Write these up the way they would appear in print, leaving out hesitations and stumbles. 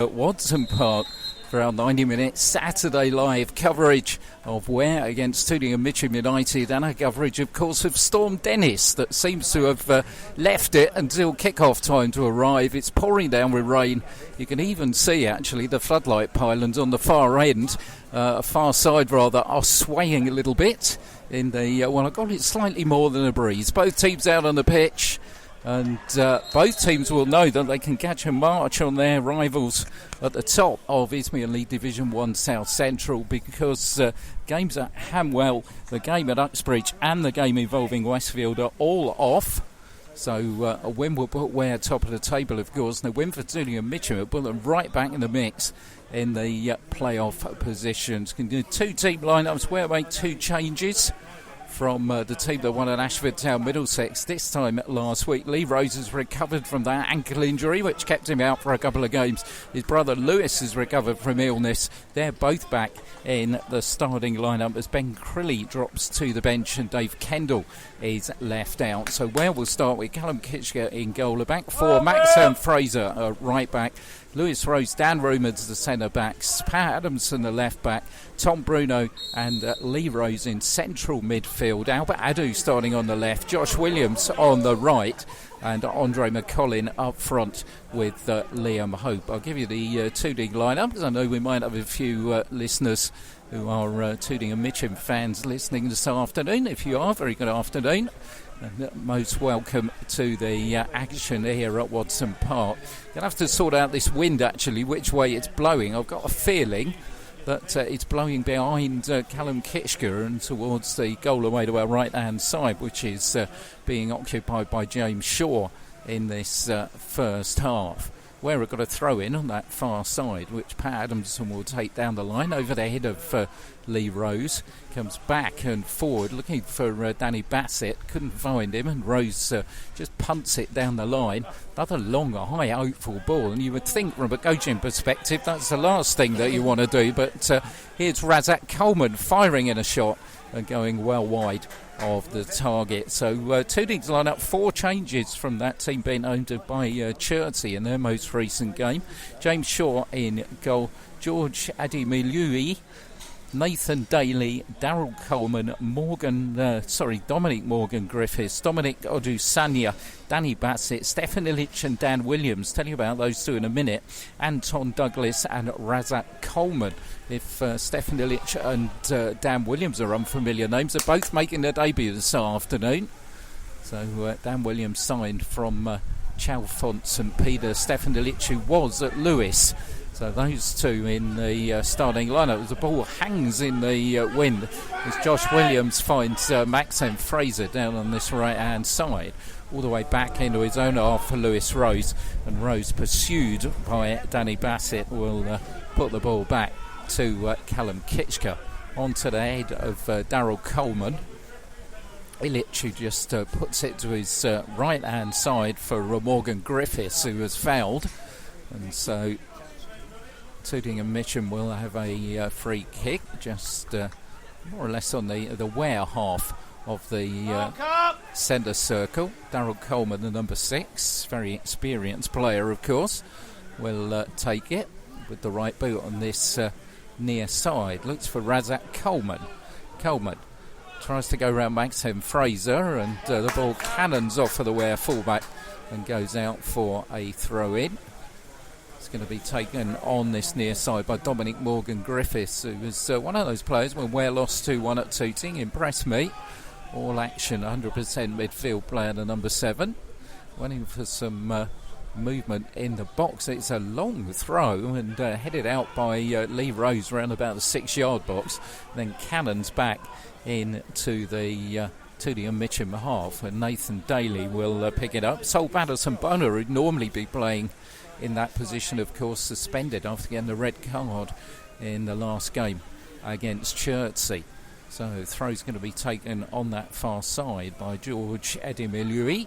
At Watson Park for our 90-minute Saturday live coverage of Ware against Tooting and Mitcham United, and our coverage, of course, of Storm Dennis that seems to have left it until kick-off time to arrive. It's pouring down with rain. You can even see, actually, the floodlight pylons on the far end, far side rather, are swaying a little bit in the, well, I got it slightly more than a breeze. Both teams out on the pitch. And both teams will know that they can catch a march on their rivals at the top of Isthmian League Division 1 South Central, because games at Hamwell, the game at Uxbridge and the game involving Westfield are all off. So a win will put Ware top of the table, of course, and a win for Tooting and Mitcham will put them right back in the mix in the playoff positions. Can do two team lineups. Ware made two changes from the team that won at Ashford Town Middlesex this time last week. Lee Rose has recovered from that ankle injury, which kept him out for a couple of games. His brother Lewis has recovered from illness. They're both back in the starting lineup as Ben Crilly drops to the bench and Dave Kendall is left out. So Ware will start with Callum Kitchker in goal. Back four, Max and Fraser right back. Lewis Rose, Dan Rumans the centre backs, Pat Adamson the left back, Tom Bruno and Lee Rose in central midfield, Albert Adu starting on the left, Josh Williams on the right, and Andre McCollin up front with Liam Hope. I'll give you the Tooting lineup, because I know we might have a few listeners who are Tooting and Mitcham fans listening this afternoon. If you are, very good afternoon. And most welcome to the action here at Watson Park. You're going to have to sort out this wind, actually, which way it's blowing. I've got a feeling that it's blowing behind Callum Kitchker and towards the goal away to our right-hand side, which is being occupied by James Shaw in this first half. Where we've got a throw in on that far side, which Pat Adamson will take down the line over the head of Lee Rose. Comes back and forward looking for Danny Bassett, couldn't find him, and Rose just punts it down the line. Another long, high, hopeful ball, and you would think from a coaching perspective that's the last thing that you want to do, but here's Razak Coleman firing in a shot and going well wide of the target. So Tooting's line up four changes from that team being owned by Chertsey in their most recent game. James Shaw in goal, George Adimilui, Nathan Daly, Daryl Coleman, Dominic Morgan Griffiths, Dominic Odusanya, Danny Bassett, Stefan Illich and Dan Williams. Tell you about those two in a minute. Anton Douglas and Razak Coleman. If Stefan Illich and Dan Williams are unfamiliar names, they're both making their debut this afternoon. So Dan Williams signed from Chalfont St Peter. Stefan Illich, who was at Lewis. So those two in the starting lineup. The ball hangs in the wind as Josh Williams finds Max and Fraser down on this right-hand side, all the way back into his own half for Lewis Rose, and Rose, pursued by Danny Bassett, will put the ball back to Callum Kitchker onto the head of Daryl Coleman. Illich, who just puts it to his right-hand side for Morgan Griffiths, who was fouled, and so Tooting and Mitcham will have a free kick, just more or less on the Ware half of the centre circle. Daryl Coleman, the number 6, very experienced player, of course, will take it with the right boot on this near side. Looks for Razak Coleman. Coleman tries to go round Maxim Fraser, and the ball cannons off for the Ware fullback and goes out for a throw-in. It's going to be taken on this near side by Dominic Morgan Griffiths, who was one of those players when Ware lost 2-1 at Tooting. Impressed me. All action, 100% midfield player, the number 7. Waiting for some movement in the box. It's a long throw and headed out by Lee Rose around about the 6-yard box. Then cannons back into the Tooting and Mitcham half, and Nathan Daly will pick it up. Sol Patterson Boner, who'd normally be playing in that position, of course, suspended after getting the red card in the last game against Chertsey. So throw's going to be taken on that far side by George Edimilui.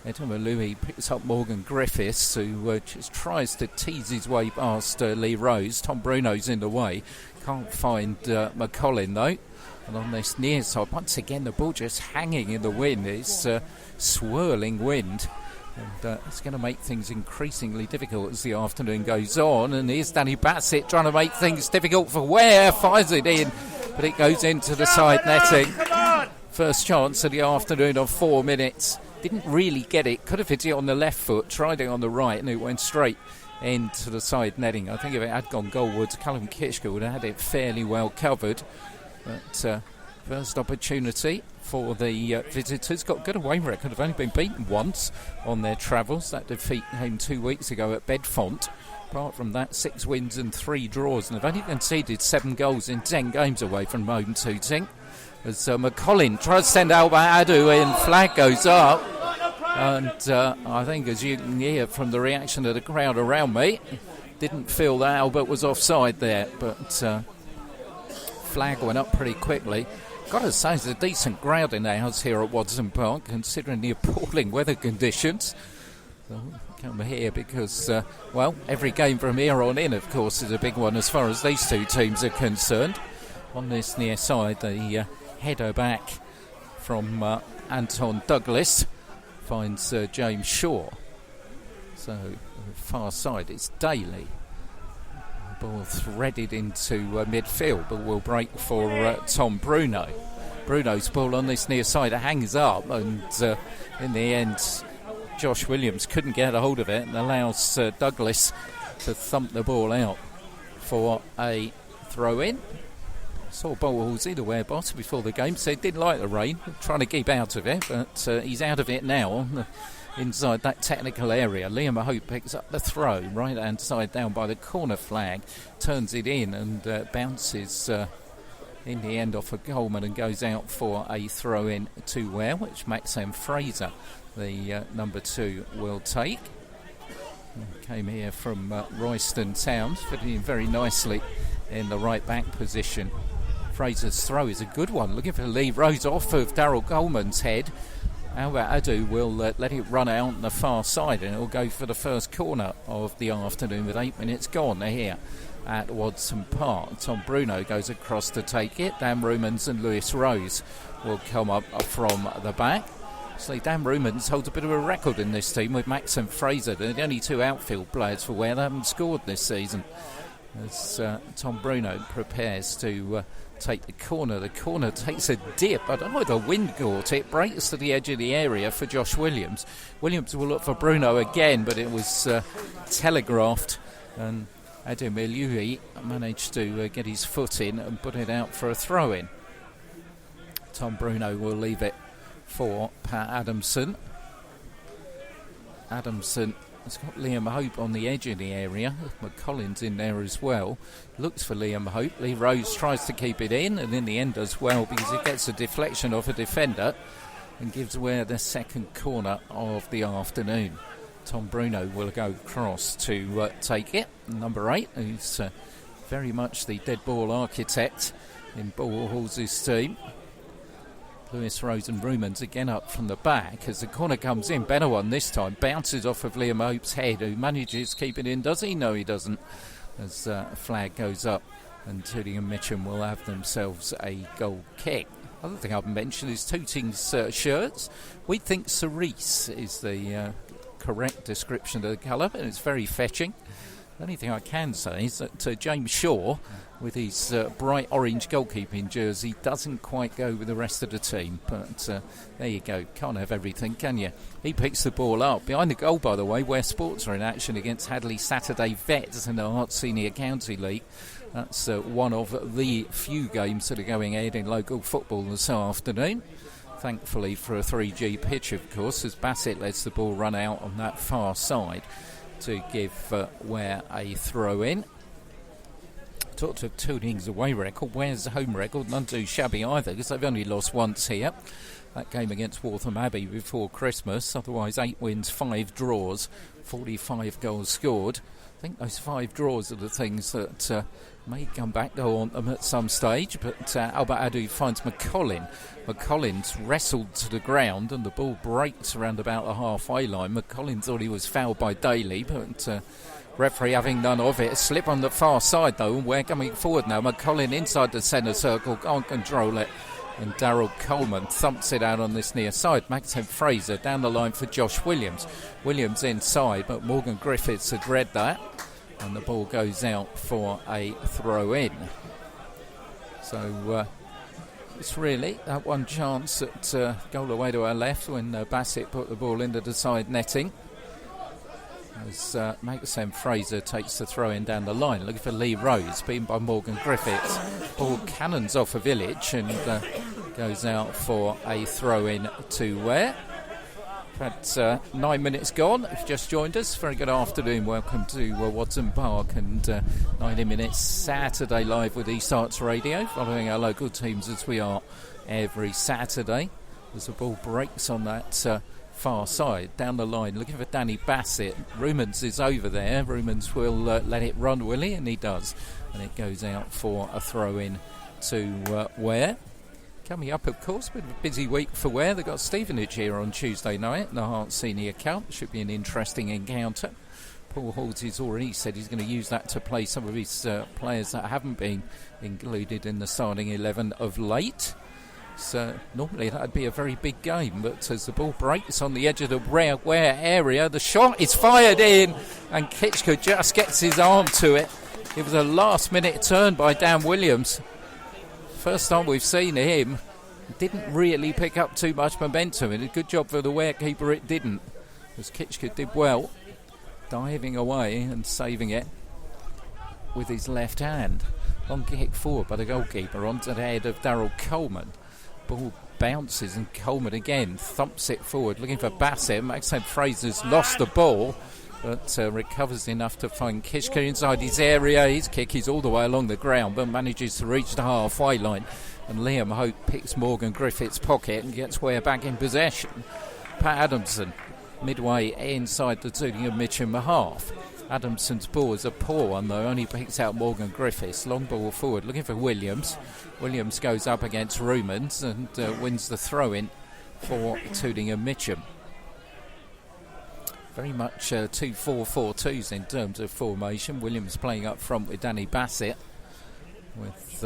Edimilui picks up Morgan Griffiths, who just tries to tease his way past Lee Rose. Tom Bruno's in the way. Can't find McCollin, though. And on this near side, once again, the ball just hanging in the wind. It's swirling wind And it's going to make things increasingly difficult as the afternoon goes on. And here's Danny Bassett trying to make things difficult for Ware. Fires it in, but it goes into the side netting. First chance of the afternoon of 4 minutes. Didn't really get it. Could have hit it on the left foot. Tried it on the right, and it went straight into the side netting. I think if it had gone goalwards, Callum Kitchker would have had it fairly well covered. But first opportunity for the visitors. Got a good away record. Have only been beaten once on their travels. That defeat came 2 weeks ago at Bedfont. Apart from that, 6 wins and 3 draws, and have only conceded 7 goals in 10 games away from home Tooting. As McCollin tries to send Albert Adu in, flag goes up, and I think, as you can hear from the reaction of the crowd around me, didn't feel that Albert was offside there, but flag went up pretty quickly. Got to say, it's a decent ground in the house here at Watson Park, considering the appalling weather conditions. So come here because, every game from here on in, of course, is a big one as far as these two teams are concerned. On this near side, the header back from Anton Douglas finds James Shaw. So, far side, it's Daly. Ball threaded into midfield, but will break for Tom Bruno. Bruno's ball on this near side hangs up, and in the end, Josh Williams couldn't get a hold of it and allows Douglas to thump the ball out for a throw-in. Saw Bowles either way boss before the game, said didn't like the rain, trying to keep out of it, but he's out of it now inside that technical area. Liam Hope picks up the throw, right hand side down by the corner flag, turns it in and bounces in the end off a Coleman and goes out for a throw in to Ware, which Maxim Fraser, the number 2, will take. Came here from Royston Towns, fitting in very nicely in the right back position. Fraser's throw is a good one, looking for Lee Rose off of Darryl Coleman's head. Albert Adu will let it run out on the far side, and it will go for the first corner of the afternoon with 8 minutes gone here at Watson Park. Tom Bruno goes across to take it. Dan Rumans and Lewis Rose will come up from the back. So Dan Rumans holds a bit of a record in this team with Maxim Fraser. They're the only 2 outfield players for Ware. They haven't scored this season. As Tom Bruno prepares to take the corner. The corner takes a dip. I don't know if the wind caught it. Breaks to the edge of the area for Josh Williams. Williams will look for Bruno again, but it was telegraphed, and Adam Eliui managed to get his foot in and put it out for a throw-in. Tom Bruno will leave it for Pat Adamson. Adamson has got Liam Hope on the edge of the area. McCollin's in there as well. Looks for Liam Hope. Lee Rose tries to keep it in, and in the end does well because it gets a deflection off a defender and gives Ware the second corner of the afternoon. Tom Bruno will go across to take it. Number 8, who's very much the dead ball architect in Ballhall's team. Lewis Rose and Rumans again up from the back as the corner comes in. Better one this time. Bounces off of Liam Hope's head, who manages to keep it in. Does he? No, he doesn't. As a flag goes up, and Tooting and Mitcham will have themselves a goal kick. Other thing I've mentioned is Tooting's shirts. We think cerise is the correct description of the colour, and it's very fetching. The only thing I can say is that James Shaw, with his bright orange goalkeeping jersey, doesn't quite go with the rest of the team. But there you go. Can't have everything, can you? He picks the ball up. Behind the goal, by the way, Ware Sports are in action against Hadley Saturday Vets in the Hearts Senior County League. That's one of the few games that are going ahead in local football this afternoon. Thankfully for a 3G pitch, of course, as Bassett lets the ball run out on that far side to give Ware a throw-in. Talked of Tooting's away record. Ware's home record, none too shabby either, because they've only lost once here. That game against Waltham Abbey before Christmas. Otherwise, 8 wins, 5 draws, 45 goals scored. I think those 5 draws are the things that may come back, go on them at some stage. But Albert Adu finds McCollin. McCollin's wrestled to the ground and the ball breaks around about the halfway line. McCollin thought he was fouled by Daly, but referee having none of it. A slip on the far side though, and we're coming forward now. McCollin inside the centre circle, can't control it, And Daryl Coleman thumps it out on this near side. Maxim Fraser down the line for Josh Williams. Williams inside, but Morgan Griffiths had read that. And the ball goes out for a throw-in. So it's really that one chance at goal away to our left when Bassett put the ball into the side netting. As Maxim Fraser takes the throw-in down the line, looking for Lee Rose, beaten by Morgan Griffiths. Ball cannons off a Village and goes out for a throw-in to Ware. That's 9 minutes gone. If you've just joined us, very good afternoon. Welcome to Watson Park and 90 Minutes Saturday Live with East Arts Radio, following our local teams as we are every Saturday. As the ball breaks on that far side, down the line, looking for Danny Bassett. Rumans is over there. Rumans will let it run, will he? And he does. And it goes out for a throw-in to Ware. Coming up, of course, bit of a busy week for Ware. They've got Stevenage here on Tuesday night in the Hart Senior Cup. Should be an interesting encounter. Paul Halls has already said he's going to use that to play some of his players that haven't been included in the starting 11 of late. So normally that'd be a very big game, but as the ball breaks on the edge of the Ware area, the shot is fired in and Kitchker just gets his arm to it. It was a last minute turn by Dan Williams. First time we've seen him. Didn't really pick up too much momentum. It did a good job for the Ware keeper, it didn't. Because Kitchker did well, diving away and saving it with his left hand. Long kick forward by the goalkeeper onto the head of Daryl Coleman. Ball bounces and Coleman again thumps it forward, looking for Bassett. Maxim Fraser's lost the ball, but recovers enough to find Kitchker inside his area. His kick is all the way along the ground, but manages to reach the halfway line. And Liam Hope picks Morgan Griffiths' pocket and gets Ware back in possession. Pat Adamson, midway inside the Tooting of Mitcham half. Adamson's ball is a poor one, though, only picks out Morgan Griffiths. Long ball forward, looking for Williams. Williams goes up against Rumans and wins the throw-in for Tooting and Mitcham. Very much 2-4-4-2s in terms of formation. Williams playing up front with Danny Bassett, with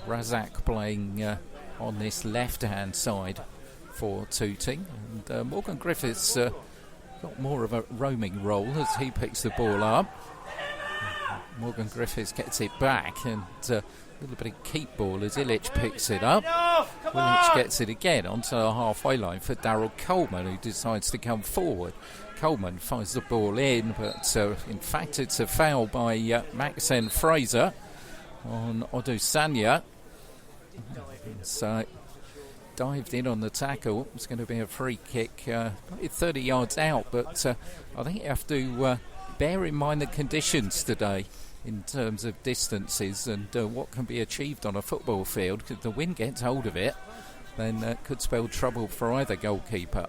Razak playing on this left-hand side for Tooting. And Morgan Griffiths got more of a roaming role as he picks the ball up. Morgan Griffiths gets it back and a little bit of keep ball as Illich picks it up. Illich gets it again onto the halfway line for Daryl Coleman, who decides to come forward. Coleman finds the ball in, but in fact it's a foul by Maxen Fraser on Odusanya. So dived in on the tackle. It's going to be a free kick 30 yards out, but I think you have to bear in mind the conditions today in terms of distances and what can be achieved on a football field. Because if the wind gets hold of it, then that could spell trouble for either goalkeeper.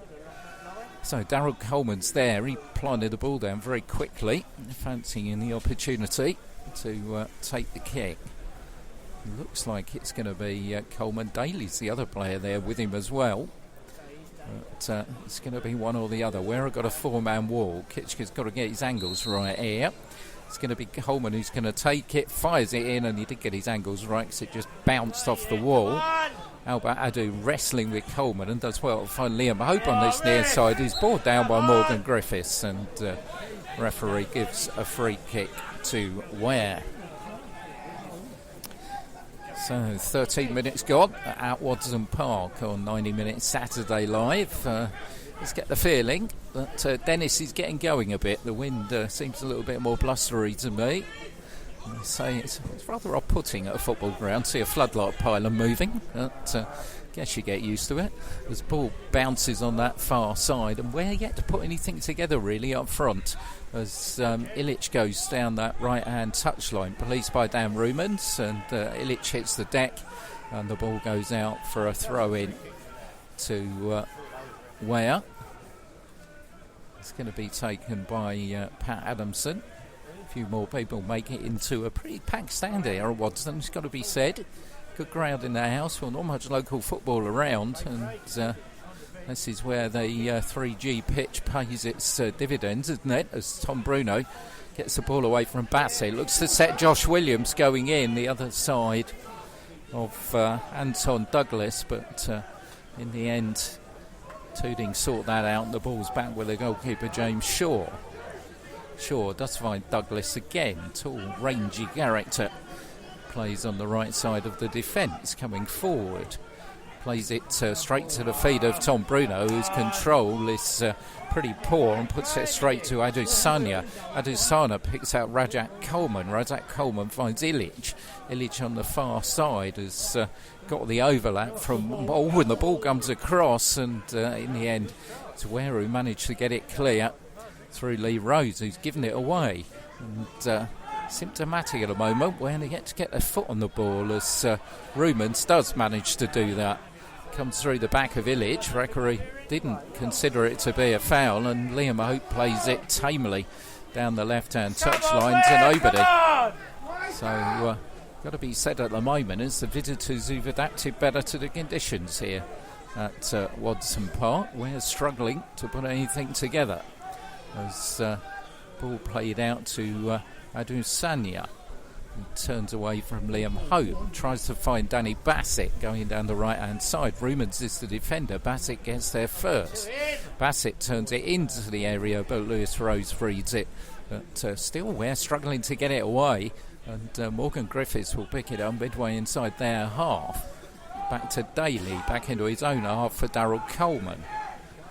So Daryl Coleman's there. He planted the ball down very quickly, fancying the opportunity to take the kick. Looks like it's going to be Coleman. Daly's the other player there with him as well. But it's going to be one or the other. Ware got a four-man wall. Kitchker's got to get his angles right here. It's going to be Coleman who's going to take it, fires it in, and he did get his angles right because it just bounced off the wall. Albert Adu wrestling with Coleman and does well to find Liam Hope on this near side. He's brought down by Morgan Griffiths, and referee gives a free kick to Ware. So 13 minutes gone at Watson Park on 90 Minutes Saturday Live. Let's get the feeling that Dennis is getting going a bit. The wind seems a little bit more blustery to me. I say it's rather off-putting at a football ground. See a floodlight pylon moving, but guess you get used to it. As the ball bounces on that far side, and Ware yet to put anything together really up front. As Illich goes down that right-hand touchline, policed by Dan Rumans, and Illich hits the deck, and the ball goes out for a throw-in to Ware. It's going to be taken by Pat Adamson. A few more people make it into a pretty packed stand here at Wadston, it's got to be said. Good crowd in the house. Well, not much local football around, and this is where the 3G pitch pays its dividends, isn't it? As Tom Bruno gets the ball away from Bassett, looks to set Josh Williams going in the other side. of Anton Douglas, but in the end Tooting sort that out, and the ball's back with the goalkeeper James Shaw. Shaw does find Douglas again, tall, rangy character, plays on the right side of the defence, coming forward, plays it straight to the feet of Tom Bruno, whose control is pretty poor, and puts it straight to Adusanya. Adusanya picks out Rajat Coleman. Rajat Coleman finds Ilic. Ilic on the far side has got the overlap from ball, and the ball comes across, and in the end it's Ware who managed to get it clear through Lee Rose, who's given it away. And symptomatic at the moment when they get to get their foot on the ball, as Rumans does manage to do that. Comes through the back of Ilic. Referee didn't consider it to be a foul, and Liam Hope plays it tamely down the left-hand touchline to nobody. So got to be said at the moment is the visitors who've adapted better to the conditions here at Wadson Park. We're struggling to put anything together as ball played out to Adusanya. He turns away from Liam Hope, tries to find Danny Bassett going down the right hand side. Rumans is the defender. Bassett gets there first. Bassett turns it into the area, but Lewis Rose frees it. But still we're struggling to get it away, and Morgan Griffiths will pick it up midway inside their half. Back to Daly, back into his own half for Daryl Coleman.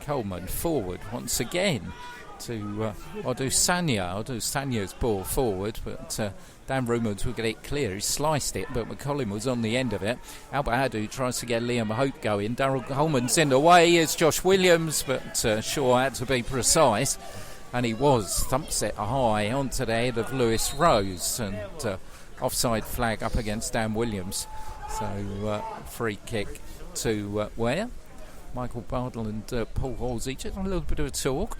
Coleman forward once again to Adusanya. Adusanya's ball forward, but Dan Rumans will get it clear. He sliced it, but McCollum was on the end of it. Albert Adu tries to get Liam Hope going. Daryl Coleman's in the way. Here's Josh Williams, but Shaw had to be precise, and he was. Thumps it high onto the head of Lewis Rose, and offside flag up against Dan Williams. So free kick to Ware. Michael Bardle and Paul Halsey just a little bit of a talk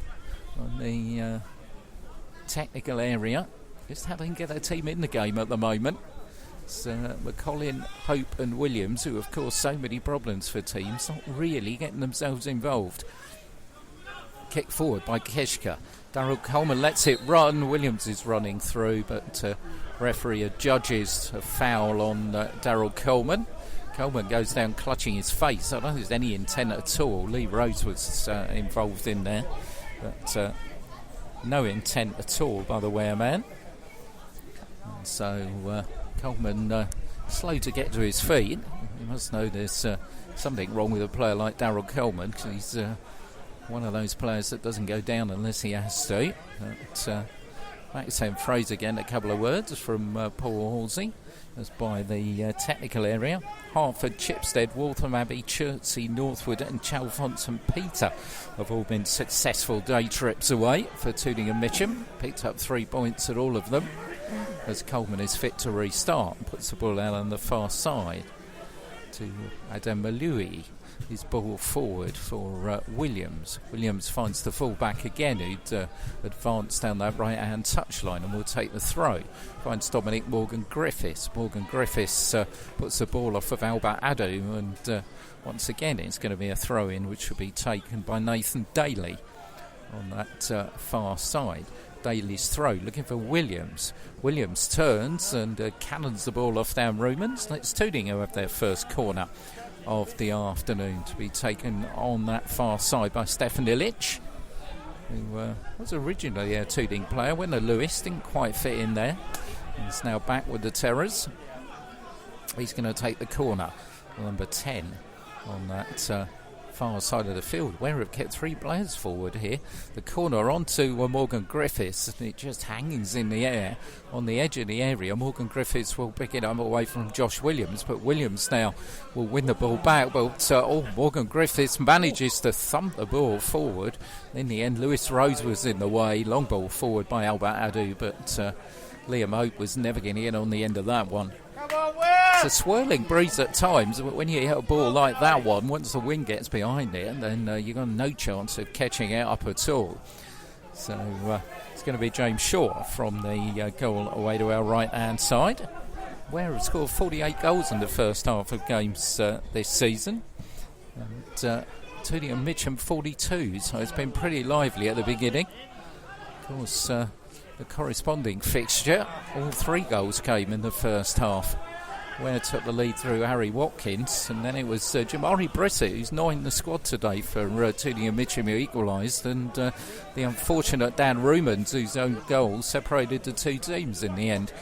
on the technical area. Just how they can get their team in the game at the moment. It's McCollin, Hope and Williams, who have caused so many problems for teams, not really getting themselves involved. Kick forward by Keshka. Daryl Coleman lets it run. Williams is running through, but referee judges a foul on Daryl Coleman. Coleman goes down clutching his face. I don't think there's any intent at all. Lee Rose was involved in there, but no intent at all by the Ware man. And so Coleman slow to get to his feet. You must know there's something wrong with a player like Daryl Coleman, because he's one of those players that doesn't go down unless he has to. But Maxime Fraser again, a couple of words from Paul Halsey. As by the technical area, Hartford, Chipstead, Waltham Abbey, Chertsey, Northwood and Chalfont St Peter have all been successful day trips away for Tooting and Mitcham. Picked up 3 points at all of them, as Coleman is fit to restart and puts the ball out on the far side to Adam Malui. His ball forward for Williams. Williams finds the full-back again, who'd advanced down that right-hand touchline and will take the throw. Finds Dominic Morgan Griffiths. Morgan Griffiths puts the ball off of Albert Adu, and once again it's going to be a throw-in which will be taken by Nathan Daly on that far side. Daly's throw, looking for Williams. Williams turns and cannons the ball off down Rumans. It's Tooting who have their first corner of the afternoon, to be taken on that far side by Stefan Ilic, who was originally a Tooting player when the Lewis didn't quite fit in there. He's now back with the Terrors. He's going to take the corner, number 10 on that far side of the field. Where have kept 3 players forward here. The corner onto Morgan Griffiths, and it just hangs in the air on the edge of the area. Morgan Griffiths will pick it up away from Josh Williams, but Williams now will win the ball back. But Morgan Griffiths manages to thump the ball forward. In the end, Lewis Rose was in the way. Long ball forward by Albert Adu, but Liam Hope was never going to get on the end of that one. It's a swirling breeze at times, but when you hit a ball like that one, once the wind gets behind it, then you've got no chance of catching it up at all. So it's going to be James Shaw from the goal away to our right-hand side. Ware have scored 48 goals in the first half of games this season. And Tooting and Mitcham 42, so it's been pretty lively at the beginning. Of course, the corresponding fixture, all 3 goals came in the first half. Ware took the lead through Harry Watkins, and then it was Jamari Brissett, who's not in the squad today for Tooting and Mitcham, who equalised, and the unfortunate Dan Rumans, whose own goal separated the two teams in the end.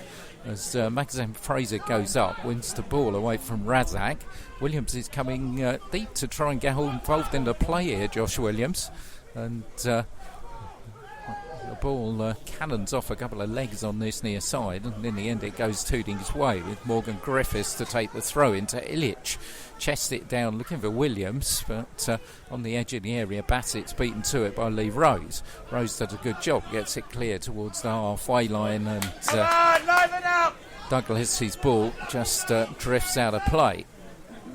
As Maxim Fraser goes up, wins the ball away from Razak. Williams is coming deep to try and get involved in the play here, Josh Williams, and the ball cannons off a couple of legs on this near side, and in the end it goes Tooting's way with Morgan Griffiths to take the throw into Illich. Chests it down looking for Williams, but on the edge of the area Bassett's beaten to it by Lee Rose. Rose does a good job, gets it clear towards the halfway line, and Douglas's ball just drifts out of play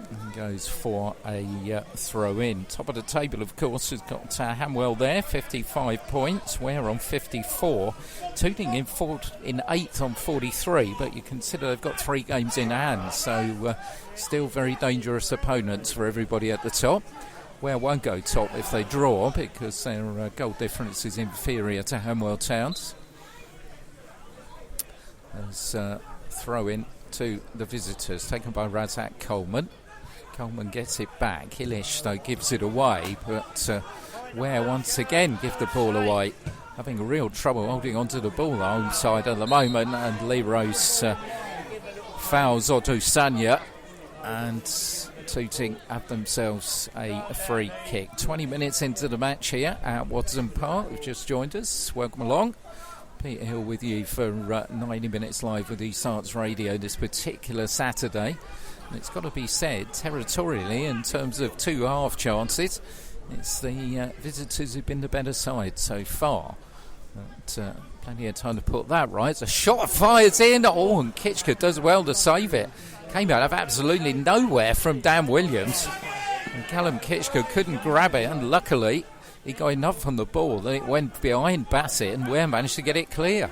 and goes for a throw in. Top of the table, of course, has got Hamwell there, 55 points. Ware on 54. Tooting in 8th on 43, but you consider they've got 3 games in hand, so still very dangerous opponents for everybody at the top. Ware won't go top if they draw because their goal difference is inferior to Hamwell Town's. As throw in to the visitors, taken by Razak Coleman. Coleman gets it back. Hillish, though, gives it away, but Ware once again give the ball away. Having real trouble holding onto the ball, the home side at the moment, and Lee Rose fouls Otto Sanya, and Tooting have themselves a free kick. 20 minutes into the match here at Watson Park. You've just joined us. Welcome along. Peter Hill with you for 90 minutes live with East Arts Radio this particular Saturday. And it's got to be said, territorially, in terms of 2 half chances, it's the visitors who've been the better side so far. But plenty of time to put that right. It's a shot fires in. Oh, and Kitchker does well to save it. Came out of absolutely nowhere from Dan Williams. And Callum Kitchker couldn't grab it, and luckily he got enough on the ball that it went behind Bassett, and Ware managed to get it clear.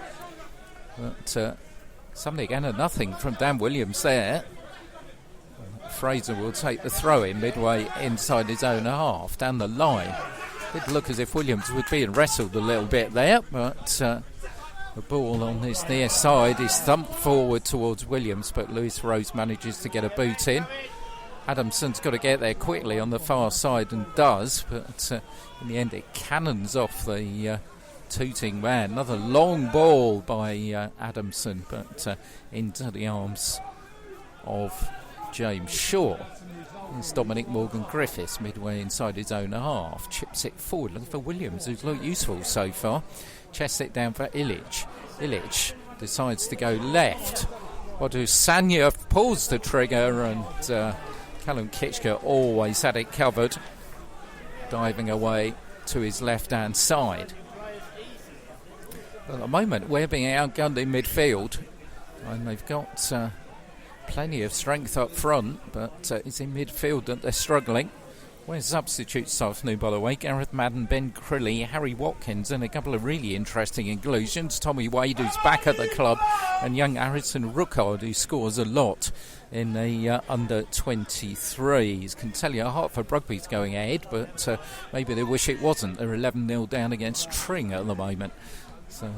But something and a nothing from Dan Williams there. Fraser will take the throw in midway inside his own half down the line. Did look as if Williams was being wrestled a little bit there, but the ball on this near side is thumped forward towards Williams, but Lewis Rose manages to get a boot in. Adamson's got to get there quickly on the far side and does, but in the end it cannons off the Tooting man. Another long ball by Adamson, but into the arms of James Shaw. It's Dominic Morgan Griffiths midway inside his own half. Chips it forward, looking for Williams, who's looked useful so far. Chests it down for Illich. Illich decides to go left. Sanya pulls the trigger, and Callum Kitchker always had it covered, diving away to his left-hand side. At the moment, we're being outgunned in midfield, and they've got plenty of strength up front, but it's in midfield that they're struggling. Where's substitutes this afternoon, by the way? Gareth Madden, Ben Crilly, Harry Watkins, and a couple of really interesting inclusions. Tommy Wade, who's back at the club, and young Harrison Ruckard, who scores a lot in the under-23s. Can tell you Hartford Rugby's going ahead, but maybe they wish it wasn't. They're 11-0 down against Tring at the moment. So,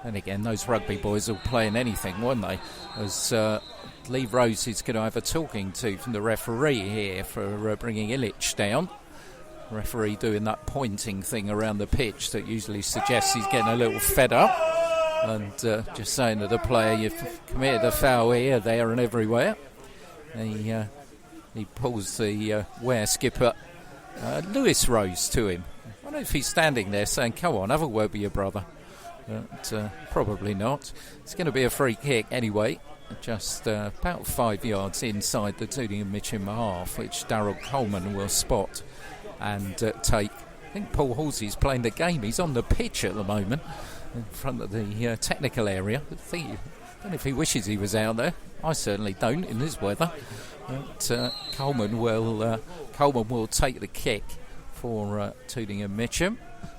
and again, those rugby boys will play in anything, won't they? As Lee Rose is going to have a talking to from the referee here for bringing Illich down. Referee doing that pointing thing around the pitch that usually suggests he's getting a little fed up, and just saying to the player, you've committed a foul here, there and everywhere. He pulls the Ware skipper Lewis Rose to him. I wonder if he's standing there saying, come on, have a word with your brother. But probably not. It's going to be a free kick anyway, just about 5 yards inside the Tooting and Mitcham half, which Darryl Coleman will spot and take. I think Paul Halsey's playing the game. He's on the pitch at the moment in front of the technical area. I don't know if he wishes he was out there. I certainly don't in this weather. But Coleman will take the kick for Tooting and Mitcham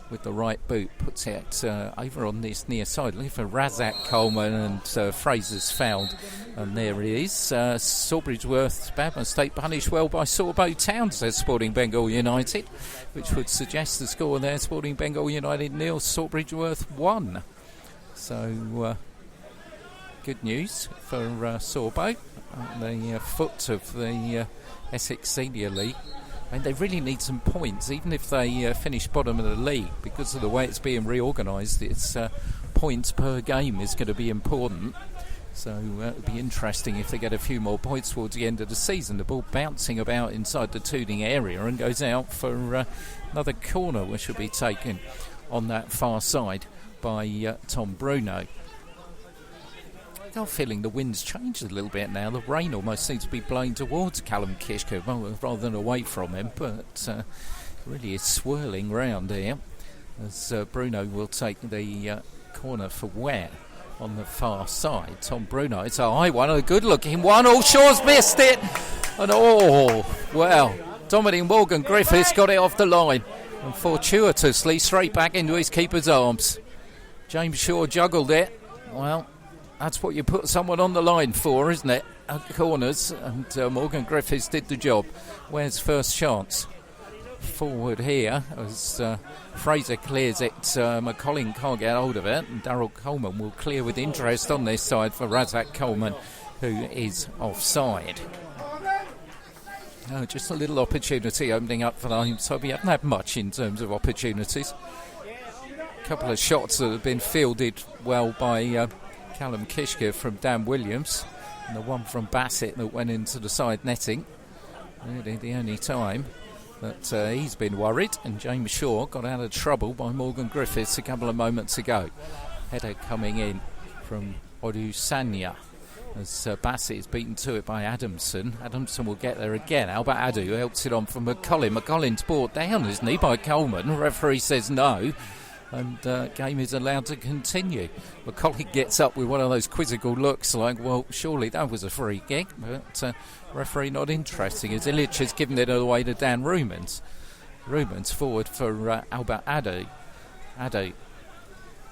with the right boot, puts it over on this near side, looking for Razak Coleman, and Fraser's fouled, and there he is. Sawbridgeworth's bad mistake punished well by Sawbow Town, says Sporting Bengal United, which would suggest the score there, Sporting Bengal United 0, Sawbridgeworth 1. So good news for Sorbo on the foot of the Essex Senior League. I mean, they really need some points, even if they finish bottom of the league, because of the way it's being reorganised. It's points per game is going to be important. So it'll be interesting if they get a few more points towards the end of the season. The ball bouncing about inside the Tooting area and goes out for another corner, which will be taken on that far side by Tom Bruno. I got a feeling the wind's changed a little bit now. The rain almost seems to be blowing towards Callum Kishka rather than away from him, but really is swirling round here as Bruno will take the corner for Ware on the far side. Tom Bruno, it's a high one, a good looking one. Oh, Shaw's missed it, and well, Dominic Morgan Griffiths got it off the line and fortuitously straight back into his keeper's arms. James Shaw juggled it. Well, that's what you put someone on the line for, isn't it? At the corners, and Morgan Griffiths did the job. Where's first chance? Forward here as Fraser clears it. McCollin can't get hold of it, and Daryl Coleman will clear with interest on this side for Razak Coleman, who is offside. Just a little opportunity opening up for them, so we haven't had much in terms of opportunities. A couple of shots that have been fielded well by Callum Kishka from Dan Williams, and the one from Bassett that went into the side netting. Really the only time that he's been worried, and James Shaw got out of trouble by Morgan Griffiths a couple of moments ago. Header coming in from Odusanya as Bassett is beaten to it by Adamson. Adamson will get there again. Albert Adu helps it on from McCollin. McCollin's brought down, isn't he, by Coleman. The referee says no, and game is allowed to continue. McCollin gets up with one of those quizzical looks like, well, surely that was a free kick, but referee not interested as Illich has given it away to Dan Rumans. Rumans forward for Albert Adu. Adu,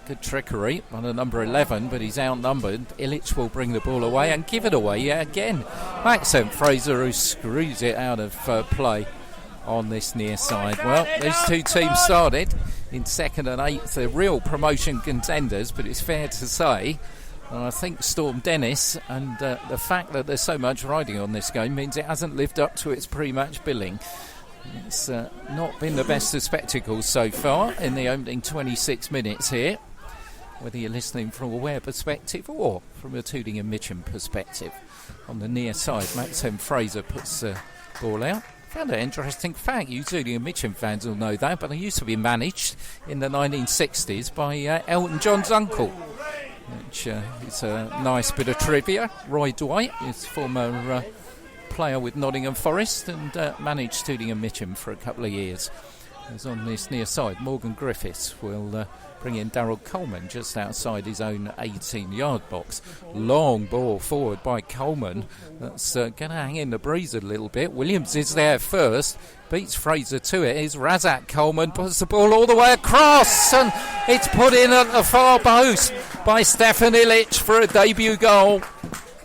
good trickery on the number 11, but he's outnumbered. Illich will bring the ball away and give it away again. Maxim Fraser, who screws it out of play on this near side. Well, these two teams started in 2nd and 8th. They're real promotion contenders, but it's fair to say, and I think Storm Dennis, and the fact that there's so much riding on this game means it hasn't lived up to its pre-match billing. It's not been the best of spectacles so far in the opening 26 minutes here, whether you're listening from a Ware perspective or from a Tooting and Mitcham perspective. On the near side, Maxim Fraser puts the ball out. Found an interesting fact. You Tooting and Mitcham fans will know that, but I used to be managed in the 1960s by Elton John's uncle, which is a nice bit of trivia. Roy Dwight is former player with Nottingham Forest and managed Tooting and Mitcham for a couple of years. As on this near side, Morgan Griffiths will bring in Daryl Coleman just outside his own 18-yard box. Long ball forward by Coleman. That's going to hang in the breeze a little bit. Williams is there first. Beats Fraser to it. Is Razak Coleman. Puts the ball all the way across. And it's put in at the far post by Stefan Illich for a debut goal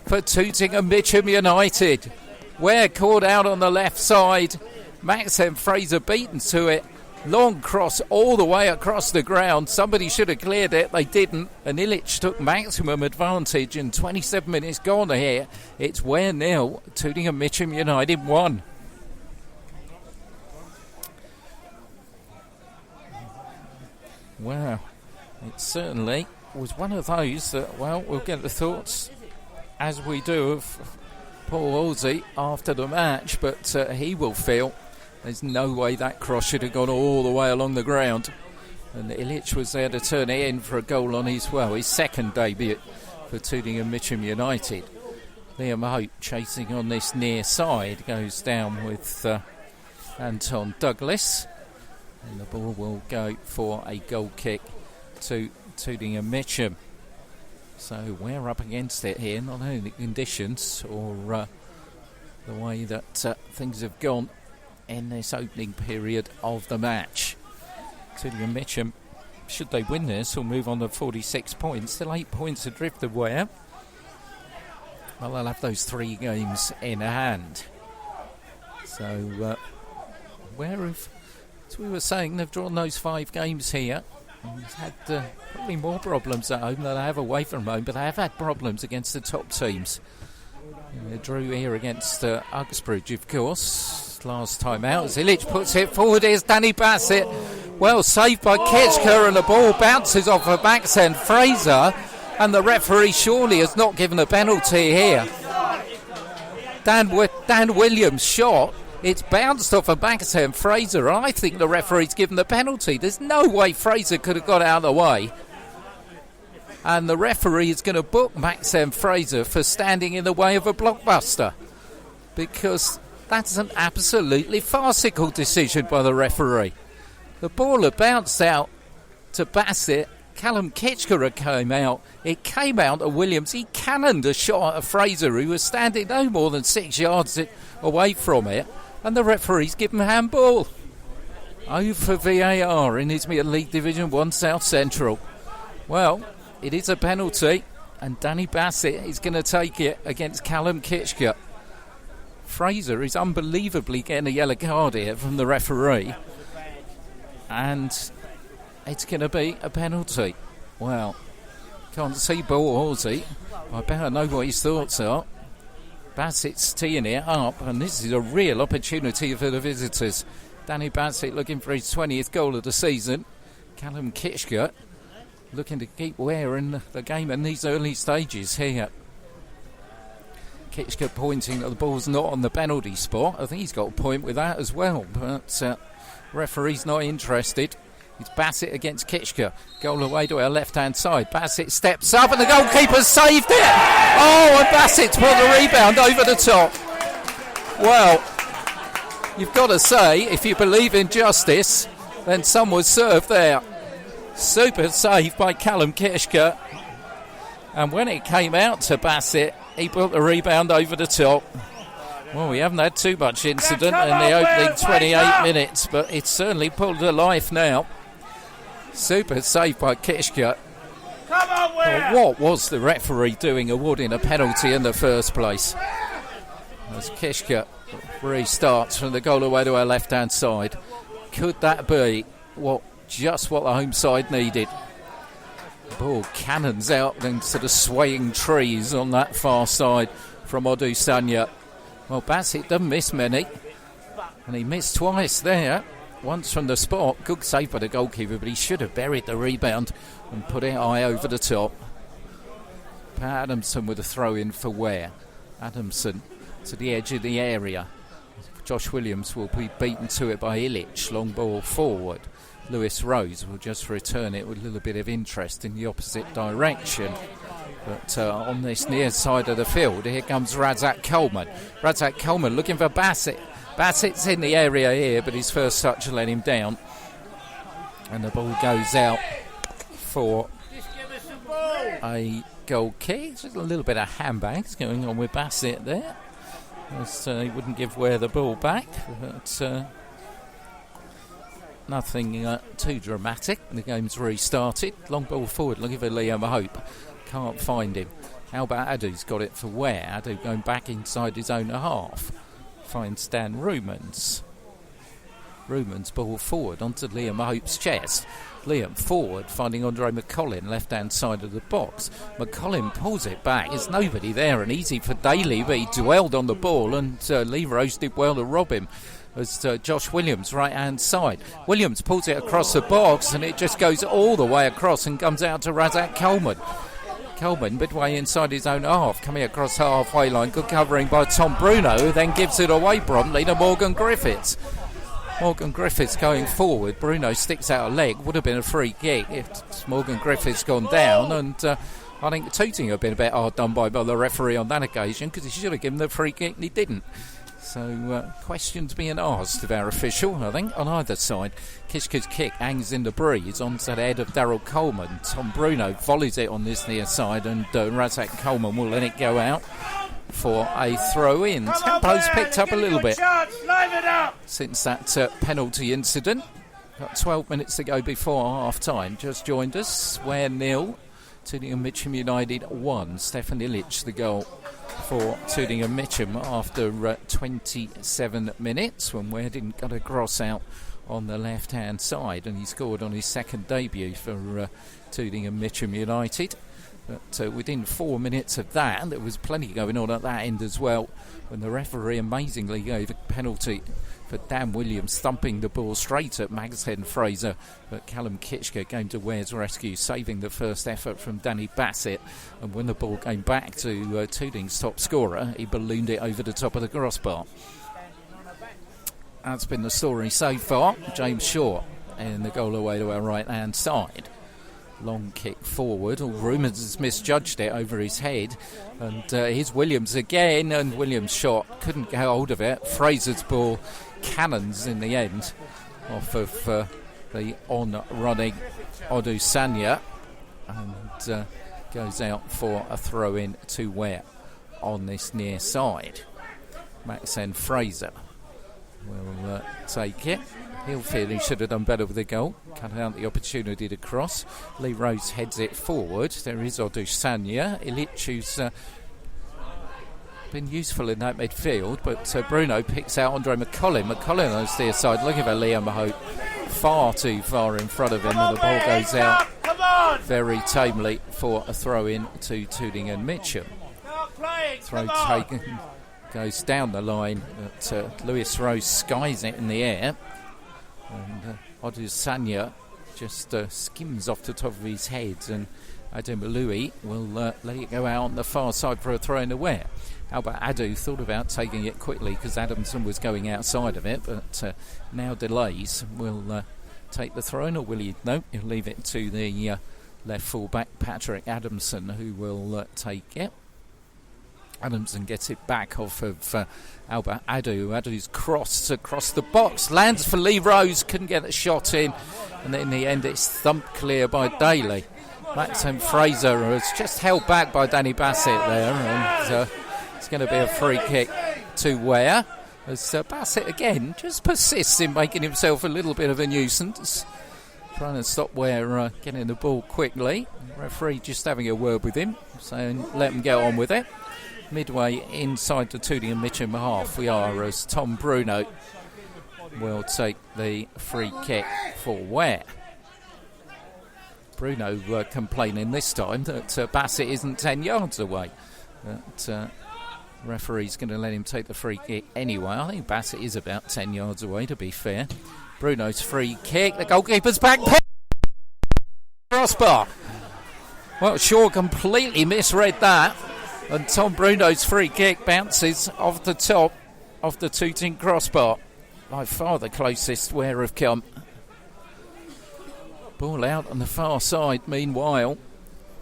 for Tooting and Mitcham United. Ware caught out on the left side. Maxim Fraser beaten to it. Long cross all the way across the ground. Somebody should have cleared it. They didn't. And Illich took maximum advantage. And 27 minutes gone here. It's Ware 0. Tooting and Mitcham United 1. Wow. It certainly was one of those that, well, we'll get the thoughts as we do of Paul Halsey after the match. But he will feel there's no way that cross should have gone all the way along the ground. And Illich was there to turn it in for a goal on his second debut for Tooting and Mitcham United. Liam Hope chasing on this near side goes down with Anton Douglas. And the ball will go for a goal kick to Tooting and Mitcham. So we're up against it here, not only the conditions or the way that things have gone in this opening period of the match. Tooting and Mitcham, should they win this, will move on to 46 points. Still 8 points adrift of Ware. Well, they'll have those 3 games in hand. So, Ware have, as we were saying, they've drawn those 5 games here. He's had probably more problems at home than they have away from home, but they have had problems against the top teams. They drew here against Uxbridge, of course, last time out. Illich puts it forward. Here's Danny Bassett. Well saved by Kitchker, and the ball bounces off a backsend Fraser, and the referee surely has not given a penalty here. Dan Williams' shot, it's bounced off a backsend Fraser, and I think the referee's given the penalty. There's no way Fraser could have got out of the way. And the referee is going to book Maxim Fraser for standing in the way of a blockbuster, because that's an absolutely farcical decision by the referee. The ball had bounced out to Bassett. Callum Kitchker came out. It came out to Williams. He cannoned a shot at Fraser, who was standing no more than 6 yards away from it. And the referee's given handball. Oh, for VAR in his League Division 1 South Central. Well, it is a penalty, and Danny Bassett is going to take it against Callum Kitchker. Fraser is unbelievably getting a yellow card here from the referee, and it's going to be a penalty. Well, can't see Paul Horsey. I better know what his thoughts are. Bassett's teeing it up, and this is a real opportunity for the visitors. Danny Bassett looking for his 20th goal of the season. Callum Kitchker looking to keep Ware in the game in these early stages here. Kitchker pointing that the ball's not on the penalty spot. I think he's got a point with that as well, but referee's not interested. It's Bassett against Kitchker. Goal away to our left-hand side. Bassett steps up and the goalkeeper saved it. Oh, and Bassett's put the rebound over the top. Well, you've got to say, if you believe in justice, then some was served there. Super save by Callum Kitchker. And when it came out to Bassett, he put the rebound over the top. Well, we haven't had too much incident in the opening 28 minutes, but it's certainly pulled to life now. Super save by Kitchker. Well, what was the referee doing awarding a penalty in the first place? As Kitchker restarts from the goal away to our left-hand side. Could that be just what the home side needed? The ball cannons out into the swaying trees on that far side from Odusanya. Well, Bassett doesn't miss many, and he missed twice there. Once from the spot, good save by the goalkeeper, but he should have buried the rebound and put it high over the top. Pat Adamson with a throw in for Ware. Adamson to the edge of the area. Josh Williams will be beaten to it by Illich. Long ball forward. Lewis Rose will just return it with a little bit of interest in the opposite direction. But on this near side of the field, here comes Razak Coleman. Razak Coleman looking for Bassett. Bassett's in the area here, but his first touch let him down. And the ball goes out for a goal kick. Just a little bit of handbags going on with Bassett there. He wouldn't give Ware the ball back, but nothing too dramatic. The game's restarted. Long ball forward, looking for Liam Hope. Can't find him. Albert Adu's got it for Ware. Adu going back inside his own half. Finds Dan Rumans. Rumans ball forward onto Liam Hope's chest. Liam forward, finding Andre McCollin, left-hand side of the box. McCollin pulls it back. There's nobody there, and easy for Daly, but he dwelled on the ball, and Lee Rose did well to rob him. As Josh Williams, right-hand side. Williams pulls it across the box, and it just goes all the way across and comes out to Razak Coleman. Coleman, midway inside his own half, coming across the halfway line. Good covering by Tom Bruno, who then gives it away promptly to Morgan Griffiths. Morgan Griffiths going forward. Bruno sticks out a leg. Would have been a free kick if Morgan Griffiths gone down. And I think Tooting had been a bit hard done by the referee on that occasion, because he should have given the free kick and he didn't. So questions being asked of our official, I think, on either side. Kitchker's kick hangs in the breeze onto the head of Daryl Coleman. Tom Bruno volleys it on this near side, and Razak Coleman will let it go out for a throw-in. Tempo's picked up a little bit since that penalty incident. Got 12 minutes to go before half-time. Just joined us. Ware 0, Tooting and Mitcham United 1. Stefan Illich the goal for Tooting and Mitcham after 27 minutes, when Ware didn't get a cross out on the left-hand side, and he scored on his second debut for Tooting and Mitcham United. But within 4 minutes of that, there was plenty going on at that end as well, when the referee amazingly gave a penalty for Dan Williams thumping the ball straight at Magsen Fraser, but Callum Kitchker came to Ware's rescue, saving the first effort from Danny Bassett, and when the ball came back to Tooting's top scorer, he ballooned it over the top of the crossbar. That's been the story so far. James Shaw in the goal away to our right hand side. Long kick forward. All rumours has misjudged it over his head. And here's Williams again. And Williams' shot couldn't get hold of it. Fraser's ball cannons in the end off of the on-running Odusanya. And goes out for a throw-in to Ware on this near side. Maxen Fraser will take it. He'll feel he should have done better with the goal. Cut out the opportunity to cross. Lee Rose heads it forward. There is Odusanya. Illich, who's been useful in that midfield, but Bruno picks out Andre McCollin. McCollin on the near side, looking for Liam Hope. Far too far in front of him, and the ball goes out very tamely for a throw-in to Tooting and Mitcham. Throw taken. Goes down the line, but Lewis Rose skies it in the air, and Odusanya just skims off the top of his head, and Adam Louis will let it go out on the far side for a throw in to Ware. Albert Adu thought about taking it quickly because Adamson was going outside of it, but now delays. Will take the throw in, or will he? No, he'll leave it to the left full-back Patrick Adamson, who will take it. Adamson gets it back off of Albert Adu. Adu's crossed across the box, lands for Lee Rose, couldn't get the shot in, and in the end it's thumped clear by Daly. Maxim Fraser was just held back by Danny Bassett there, and it's going to be a free kick to Ware, as Bassett again just persists in making himself a little bit of a nuisance, trying to stop Ware getting the ball quickly. The referee just having a word with him, saying let him get on with it. Midway inside the Tooting and Mitcham half we are, as Tom Bruno will take the free kick for Ware. Bruno complaining this time that Bassett isn't 10 yards away, but referee's going to let him take the free kick anyway. I think Bassett is about 10 yards away, to be fair. Bruno's free kick, the goalkeeper's back, crossbar. Well, Shaw completely misread that, and Tom Bruno's free kick bounces off the top of the Tooting crossbar. By far the closest Ware have come. Ball out on the far side meanwhile,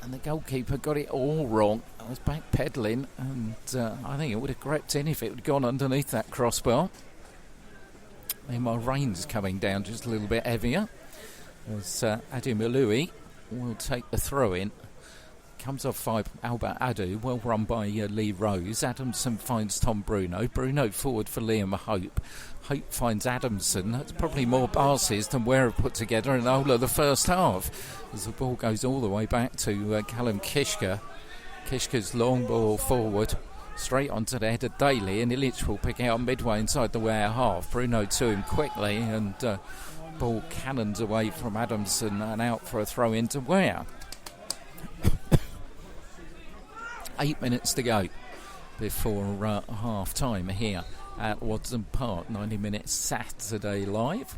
and the goalkeeper got it all wrong. I was backpedaling, and I think it would have crept in if it had gone underneath that crossbar. Meanwhile, rain's coming down just a little bit heavier, as Adam Louis will take the throw in. Comes off by Albert Adu, well run by Lee Rose. Adamson finds Tom Bruno. Bruno forward for Liam Hope. Hope finds Adamson. That's probably more passes than Ware have put together in the whole of the first half, as the ball goes all the way back to Callum Kitchker. Kitchker's long ball forward, straight onto the head of Daly, and Illich will pick out midway inside the Ware half. Bruno to him quickly, and ball cannons away from Adamson and out for a throw into Ware. 8 minutes to go before half time here at Watson Park. 90 minutes Saturday live.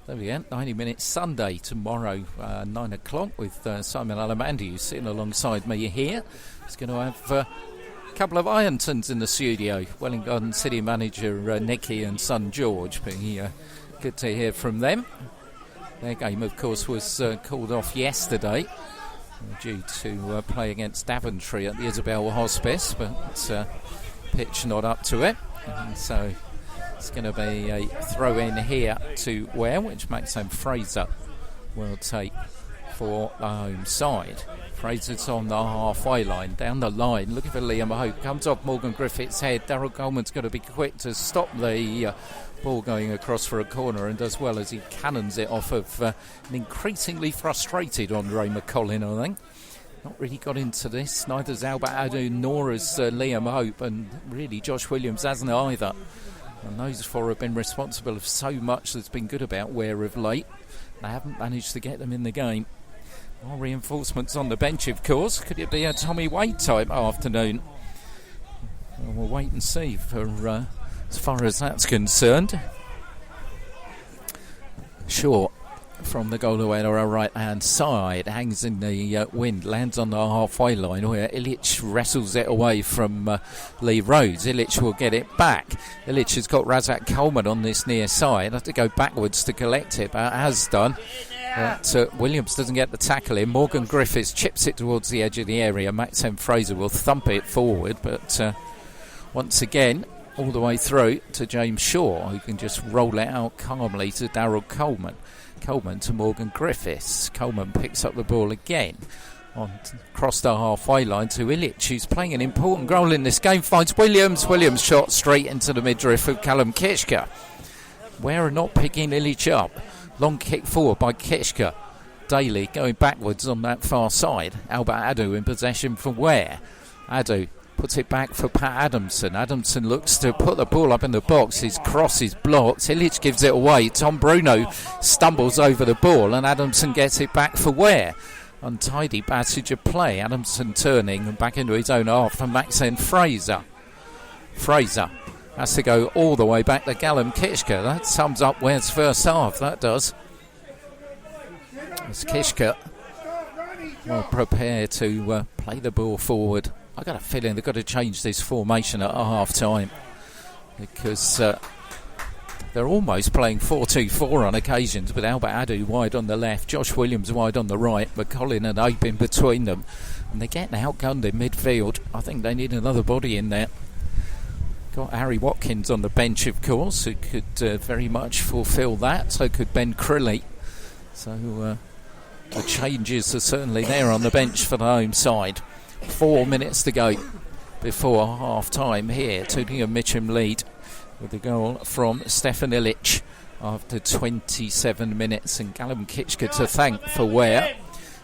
There we go, 90 minutes Sunday tomorrow, 9 o'clock, with Simon Alamandi, who's sitting alongside me here. He's going to have a couple of Irontons in the studio. Welling Garden City manager Nicky and son George. But good to hear from them. Their game, of course, was called off yesterday due to play against Daventry at the Isabel Hospice, but pitch not up to it, and so it's going to be a throw in here to Ware, which Maxim Fraser will take for the home side. Fraser's on the halfway line, down the line, looking for Liam Hope, comes off Morgan Griffith's head. Darryl Coleman's got to be quick to stop the ball going across for a corner, and does well as he cannons it off of an increasingly frustrated Andre McCollin, I think. Not really got into this, neither's Albert Adu nor has Liam Hope, and really Josh Williams hasn't either. And those four have been responsible for so much that's been good about Ware of late. They haven't managed to get them in the game. More reinforcements on the bench, of course. Could it be a Tommy Wade type afternoon? Well, we'll wait and see for as far as that's concerned. Short from the goal away to our right hand side, hangs in the wind, lands on the halfway line where Ilic wrestles it away from Lee Rhodes. Ilic will get it back. Ilic has got Razak Coleman on this near side, had to go backwards to collect it, but has done. But Williams doesn't get the tackle in. Morgan Griffiths chips it towards the edge of the area. Maxim Fraser will thump it forward, but once again all the way through to James Shaw, who can just roll it out calmly to Darryl Coleman. Coleman to Morgan Griffiths. Coleman picks up the ball again across the halfway line to Ilic, who's playing an important role in this game. Finds Williams. Williams shot straight into the midriff of Callum Kishka. Ware are not picking Ilic up. Long kick forward by Kishka. Daly going backwards on that far side. Albert Adu in possession for Ware. Adu puts it back for Pat Adamson. Adamson looks to put the ball up in the box. His cross is blocked. Ilic gives it away. Tom Bruno stumbles over the ball and Adamson gets it back for Ware. Untidy passage of play. Adamson turning and back into his own half for Maxine Fraser. Fraser has to go all the way back to Callum Kishka. That sums up Ware's first half. That does. As Kishka will prepare to play the ball forward. I've got a feeling they've got to change this formation at half time because they're almost playing 4-2-4 on occasions with Albert Adu wide on the left, Josh Williams wide on the right, McCollin and Ape in between them, and they're getting outgunned in midfield. I think they need another body in there. Got Harry Watkins on the bench, of course, who could very much fulfil that. So could Ben Crilly. So the changes are certainly there on the bench for the home side. 4 minutes to go before half time here. Tooting and Mitcham lead with a goal from Stefan Ilic after 27 minutes. And Callum Kitchka to thank for Ware.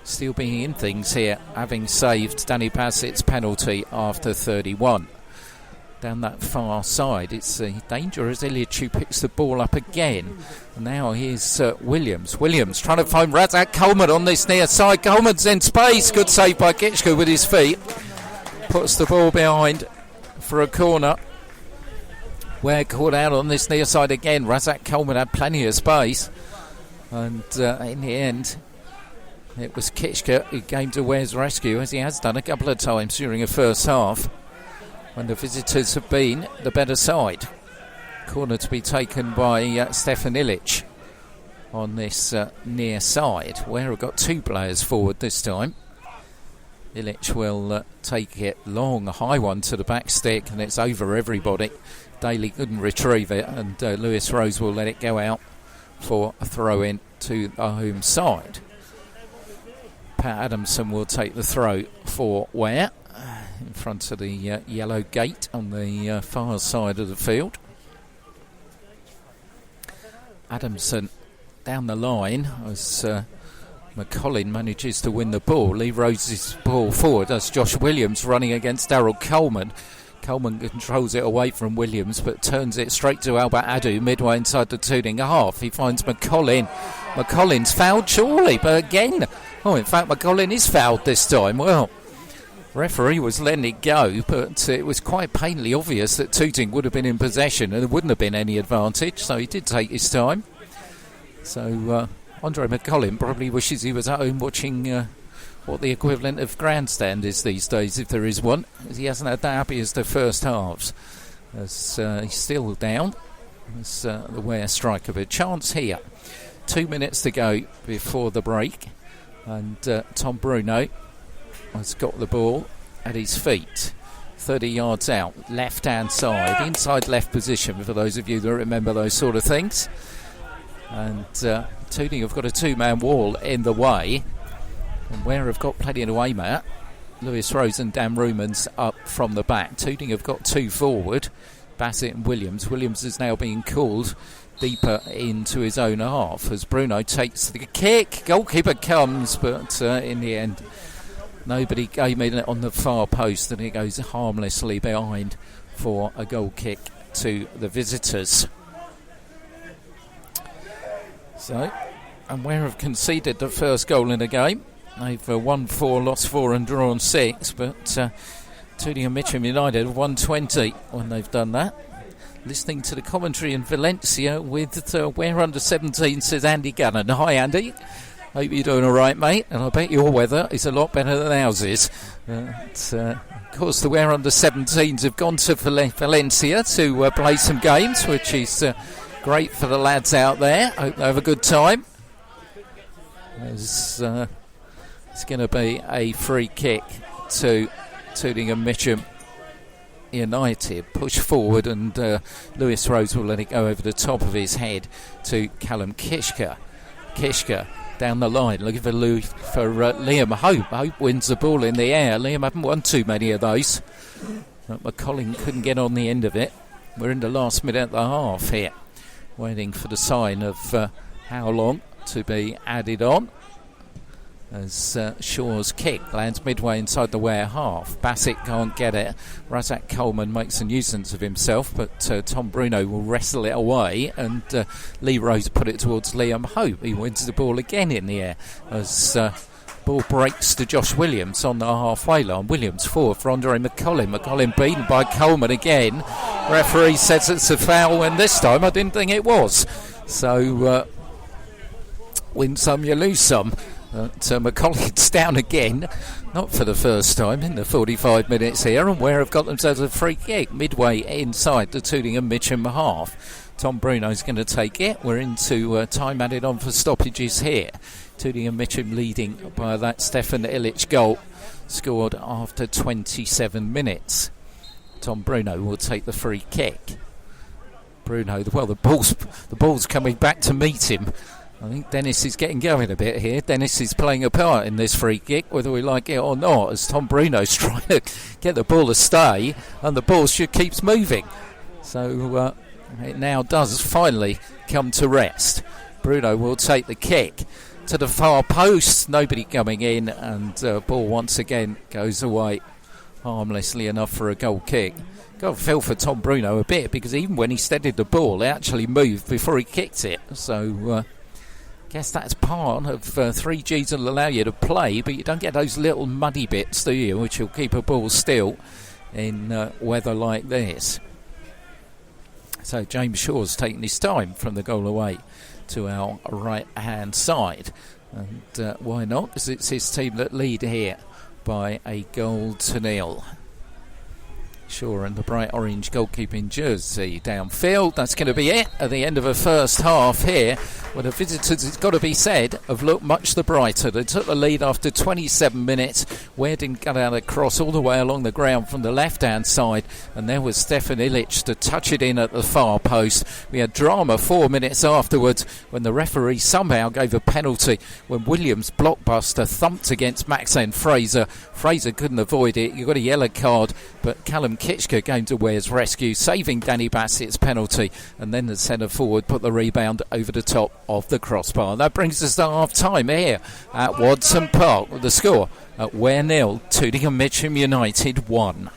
Still being in things here, having saved Danny Bassett's penalty after 31. Down that far side, it's a dangerous Ilic who picks the ball up again. And now here's Williams. Williams trying to find Razak Coleman on this near side. Coleman's in space. Good save by Kitchka with his feet. Puts the ball behind for a corner. Ware caught out on this near side again. Razak Coleman had plenty of space. And in the end, it was Kitchka who came to Ware's rescue, as he has done a couple of times during the first half, when the visitors have been the better side. Corner to be taken by Stefan Ilic on this near side. Where have got two players forward this time. Ilic will take it long, a high one to the back stick, and it's over everybody. Daly couldn't retrieve it, and Lewis Rose will let it go out for a throw-in to the home side. Pat Adamson will take the throw for Ware in front of the yellow gate on the far side of the field. Adamson down the line as McCollin manages to win the ball. Lee Rose's ball forward as Josh Williams running against Darryl Coleman. Coleman controls it away from Williams but turns it straight to Albert Adu midway inside the Tooting half. He finds McCollin. McCollin's fouled surely, but again, in fact McCollin is fouled this time. Well, referee was letting it go, but it was quite painfully obvious that Tooting would have been in possession and there wouldn't have been any advantage, so he did take his time. So Andre McCollin probably wishes he was at home watching what the equivalent of grandstand is these days, if there is one, as he hasn't had that happy as the first halves. As he's still down as the Ware striker, but chance here. 2 minutes to go before the break, and Tom Bruno has got the ball at his feet, 30 yards out, left hand side, inside left position for those of you that remember those sort of things. And Tooting have got a two-man wall in the way, and Ware have got plenty to aim at. Lewis Rose and Dan Rumans up from the back. Tooting have got two forward, Bassett and Williams. Williams is now being called deeper into his own half as Bruno takes the kick. Goalkeeper comes, but in the end nobody came in on the far post, and it goes harmlessly behind for a goal kick to the visitors. So, and Ware have conceded the first goal in the game. They've won 4, lost 4 and drawn 6, but Tooting and Mitcham United have won 20 when they've done that. Listening to the commentary in Valencia with Ware under 17, says Andy Gunnan. Hi Andy, hope you're doing all right, mate, and I bet your weather is a lot better than ours is. Of course the Ware under 17s have gone to Valencia to play some games, which is great for the lads out there. Hope they have a good time. It's going to be a free kick to Tooting and Mitcham United. Push forward, and Lewis Rose will let it go over the top of his head to Callum Kishka. Kishka down the line looking for Liam Hope. Hope wins the ball in the air. Liam haven't won too many of those, but McCollin couldn't get on the end of it. We're in the last minute of the half here, waiting for the sign of how long to be added on, as Shaw's kick lands midway inside the Ware half. Bassett can't get it. Razak Coleman makes a nuisance of himself, but Tom Bruno will wrestle it away, and Lee Rose put it towards Liam Hope. He wins the ball again in the air as ball breaks to Josh Williams on the halfway line. Williams forward for Andre McCollin. McCollin beaten by Coleman again. Referee says it's a foul, and this time I didn't think it was. So win some, you lose some. McCollin's down again, not for the first time in the 45 minutes here, and Ware have got themselves a free kick midway inside the Tooting and Mitcham half. Tom Bruno's going to take it. We're into time added on for stoppages here. Tooting and Mitcham leading by that Stefan Illich goal, scored after 27 minutes. Tom Bruno will take the free kick. Bruno, well, the ball's coming back to meet him. I think Dennis is getting going a bit here. Dennis is playing a part in this free kick, whether we like it or not, as Tom Bruno's trying to get the ball to stay, and the ball keeps moving. So it now does finally come to rest. Bruno will take the kick to the far post. Nobody coming in, and ball once again goes away harmlessly enough for a goal kick. God, fell for Tom Bruno a bit, because even when he steadied the ball, it actually moved before he kicked it. So guess that's part of 3Gs will allow you to play, but you don't get those little muddy bits, do you, which will keep a ball still in weather like this. So James Shaw's taking his time from the goal away to our right hand side, and why not, because it's his team that lead here by a 1-0. Shaw in the bright orange goalkeeping jersey downfield. That's going to be it at the end of the first half here, where the visitors, it's got to be said, have looked much the brighter. They took the lead after 27 minutes. Ware didn't get out a cross all the way along the ground from the left-hand side, and there was Stefan Illich to touch it in at the far post. We had drama 4 minutes afterwards when the referee somehow gave a penalty when Williams' blockbuster thumped against Maxine Fraser. Fraser couldn't avoid it. You got a yellow card, but Callum Kitchka came to Ware's rescue, saving Danny Bassett's penalty, and then the centre forward put the rebound over the top of the crossbar. That brings us to half time here at Watson Park, with the score at Ware 0, Tooting and Mitcham United 1.